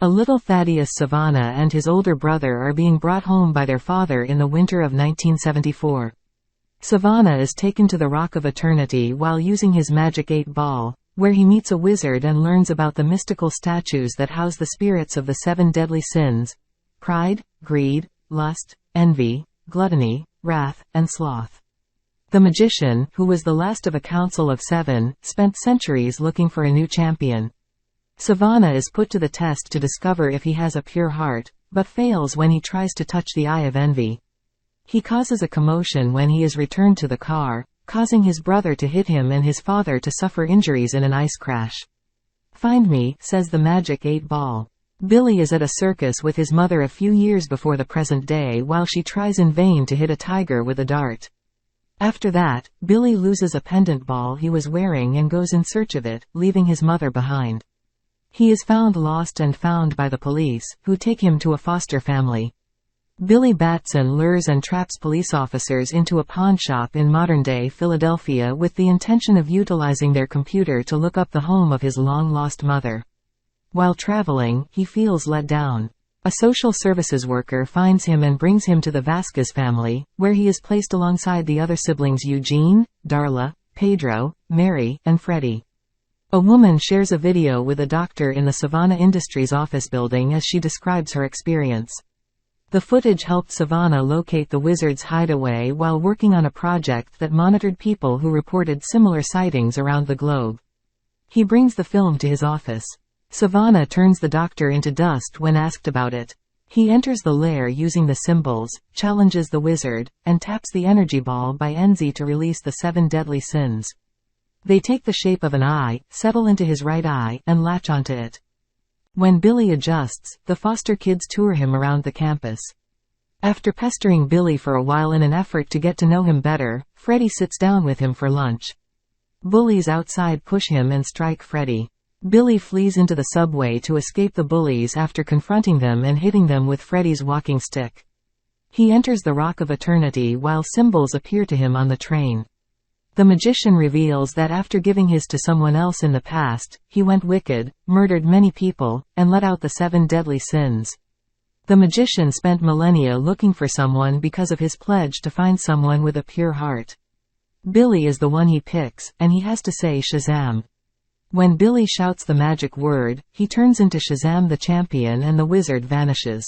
A little Thaddeus Savannah and his older brother are being brought home by their father in the winter of 1974. Savannah is taken to the Rock of Eternity while using his magic 8-ball, where he meets a wizard and learns about the mystical statues that house the spirits of the 7 deadly sins: pride, greed, lust, envy, gluttony, wrath, and sloth. The magician, who was the last of a council of 7, spent centuries looking for a new champion. Savannah is put to the test to discover if he has a pure heart, but fails when he tries to touch the eye of envy. He causes a commotion when he is returned to the car, causing his brother to hit him and his father to suffer injuries in an ice crash. "Find me," says the magic 8-ball. Billy is at a circus with his mother a few years before the present day while she tries in vain to hit a tiger with a dart. After that, Billy loses a pendant ball he was wearing and goes in search of it, leaving his mother behind. He is found lost and found by the police, who take him to a foster family. Billy Batson lures and traps police officers into a pawn shop in modern-day Philadelphia with the intention of utilizing their computer to look up the home of his long-lost mother. While traveling, he feels let down. A social services worker finds him and brings him to the Vasquez family, where he is placed alongside the other siblings Eugene, Darla, Pedro, Mary, and Freddie. A woman shares a video with a doctor in the Savannah Industries office building as she describes her experience. The footage helped Savannah locate the wizard's hideaway while working on a project that monitored people who reported similar sightings around the globe. He brings the film to his office. Savannah turns the doctor into dust when asked about it. He enters the lair using the symbols, challenges the wizard, and taps the energy ball by Enzi to release the 7 deadly sins. They take the shape of an eye, settle into his right eye, and latch onto it. When Billy adjusts, the foster kids tour him around the campus. After pestering Billy for a while in an effort to get to know him better, Freddie sits down with him for lunch. Bullies outside push him and strike Freddie. Billy flees into the subway to escape the bullies after confronting them and hitting them with Freddie's walking stick. He enters the Rock of Eternity while symbols appear to him on the train. The magician reveals that after giving his to someone else in the past, he went wicked, murdered many people, and let out the 7 deadly sins. The magician spent millennia looking for someone because of his pledge to find someone with a pure heart. Billy is the one he picks, and he has to say Shazam. When Billy shouts the magic word, he turns into Shazam the champion and the wizard vanishes.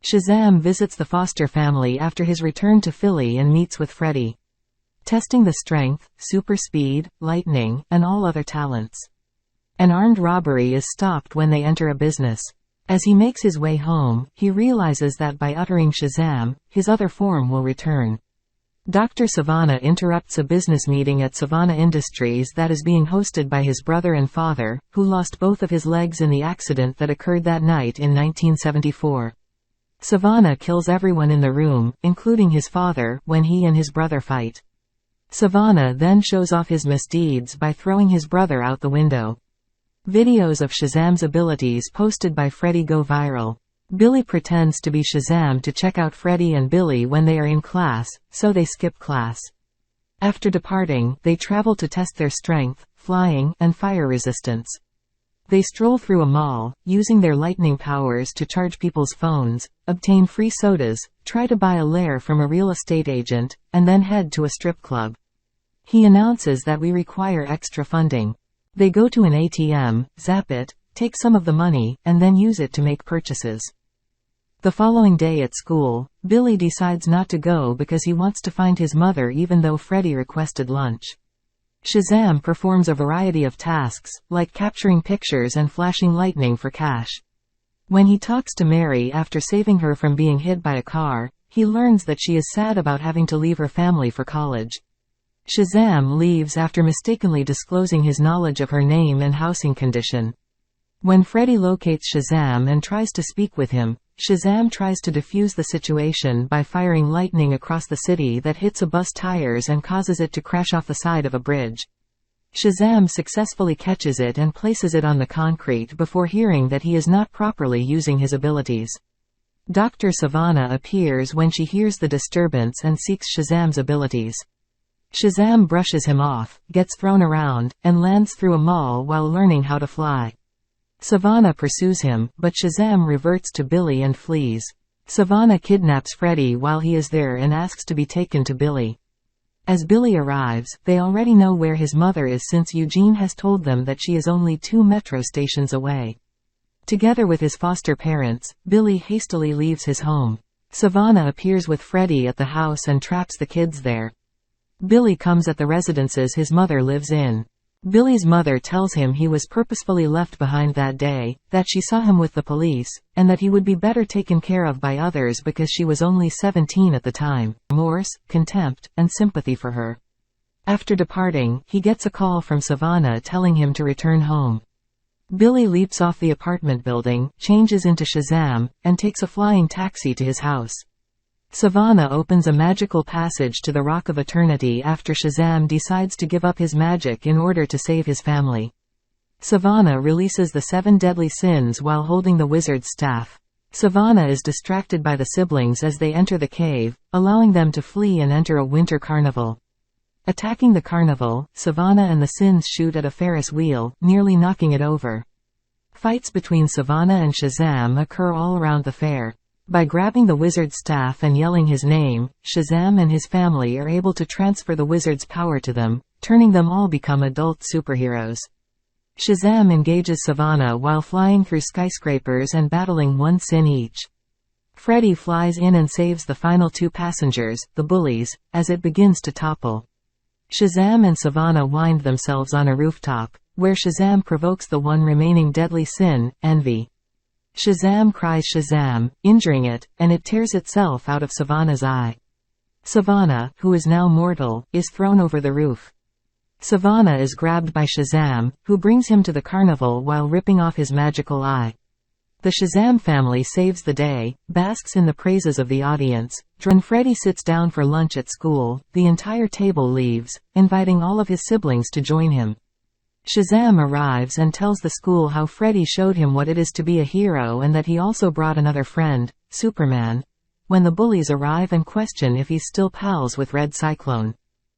Shazam visits the foster family after his return to Philly and meets with Freddie. Testing the strength, super speed, lightning, and all other talents. An armed robbery is stopped when they enter a business. As he makes his way home, he realizes that by uttering Shazam, his other form will return. Dr. Savannah interrupts a business meeting at Savannah Industries that is being hosted by his brother and father, who lost both of his legs in the accident that occurred that night in 1974. Savannah kills everyone in the room, including his father, when he and his brother fight. Savannah then shows off his misdeeds by throwing his brother out the window. Videos of Shazam's abilities posted by Freddie go viral. Billy pretends to be Shazam to check out Freddie and Billy when they are in class, so they skip class. After departing, they travel to test their strength, flying, and fire resistance. They stroll through a mall, using their lightning powers to charge people's phones, obtain free sodas, try to buy a lair from a real estate agent, and then head to a strip club. He announces that we require extra funding. They go to an ATM, zap it, take some of the money, and then use it to make purchases. The following day at school, Billy decides not to go because he wants to find his mother even though Freddie requested lunch. Shazam performs a variety of tasks, like capturing pictures and flashing lightning for cash. When he talks to Mary after saving her from being hit by a car, he learns that she is sad about having to leave her family for college. Shazam leaves after mistakenly disclosing his knowledge of her name and housing condition. When Freddie locates Shazam and tries to speak with him, Shazam tries to defuse the situation by firing lightning across the city that hits a bus tires and causes it to crash off the side of a bridge. Shazam successfully catches it and places it on the concrete before hearing that he is not properly using his abilities. Dr. Savannah appears when she hears the disturbance and seeks Shazam's abilities. Shazam brushes him off, gets thrown around, and lands through a mall while learning how to fly. Savannah pursues him, but Shazam reverts to Billy and flees. Savannah kidnaps Freddy while he is there and asks to be taken to Billy. As Billy arrives, they already know where his mother is since Eugene has told them that she is only 2 metro stations away. Together with his foster parents, Billy hastily leaves his home. Savannah appears with Freddy at the house and traps the kids there. Billy comes at the residences his mother lives in. Billy's mother tells him he was purposefully left behind that day, that she saw him with the police, and that he would be better taken care of by others because she was only 17 at the time. Remorse, contempt, and sympathy for her. After departing, he gets a call from Savannah telling him to return home. Billy leaps off the apartment building, changes into Shazam, and takes a flying taxi to his house. Savannah opens a magical passage to the Rock of Eternity after Shazam decides to give up his magic in order to save his family. Savannah releases the 7 deadly sins while holding the wizard's staff. Savannah is distracted by the siblings as they enter the cave, allowing them to flee and enter a winter carnival. Attacking the carnival, Savannah and the sins shoot at a Ferris wheel, nearly knocking it over. Fights between Savannah and Shazam occur all around the fair. By grabbing the wizard's staff and yelling his name, Shazam and his family are able to transfer the wizard's power to them, turning them all become adult superheroes. Shazam engages Savannah while flying through skyscrapers and battling 1 sin each. Freddy flies in and saves the final 2 passengers, the bullies, as it begins to topple. Shazam and Savannah wind themselves on a rooftop, where Shazam provokes the 1 remaining deadly sin, envy. Shazam cries Shazam, injuring it, and it tears itself out of Savannah's eye. Savannah, who is now mortal, is thrown over the roof. Savannah is grabbed by Shazam, who brings him to the carnival while ripping off his magical eye. The Shazam family saves the day, basks in the praises of the audience. When Freddy sits down for lunch at school, the entire table leaves, inviting all of his siblings to join him. Shazam arrives and tells the school how Freddy showed him what it is to be a hero and that he also brought another friend, Superman. When the bullies arrive and question if he's still pals with Red Cyclone.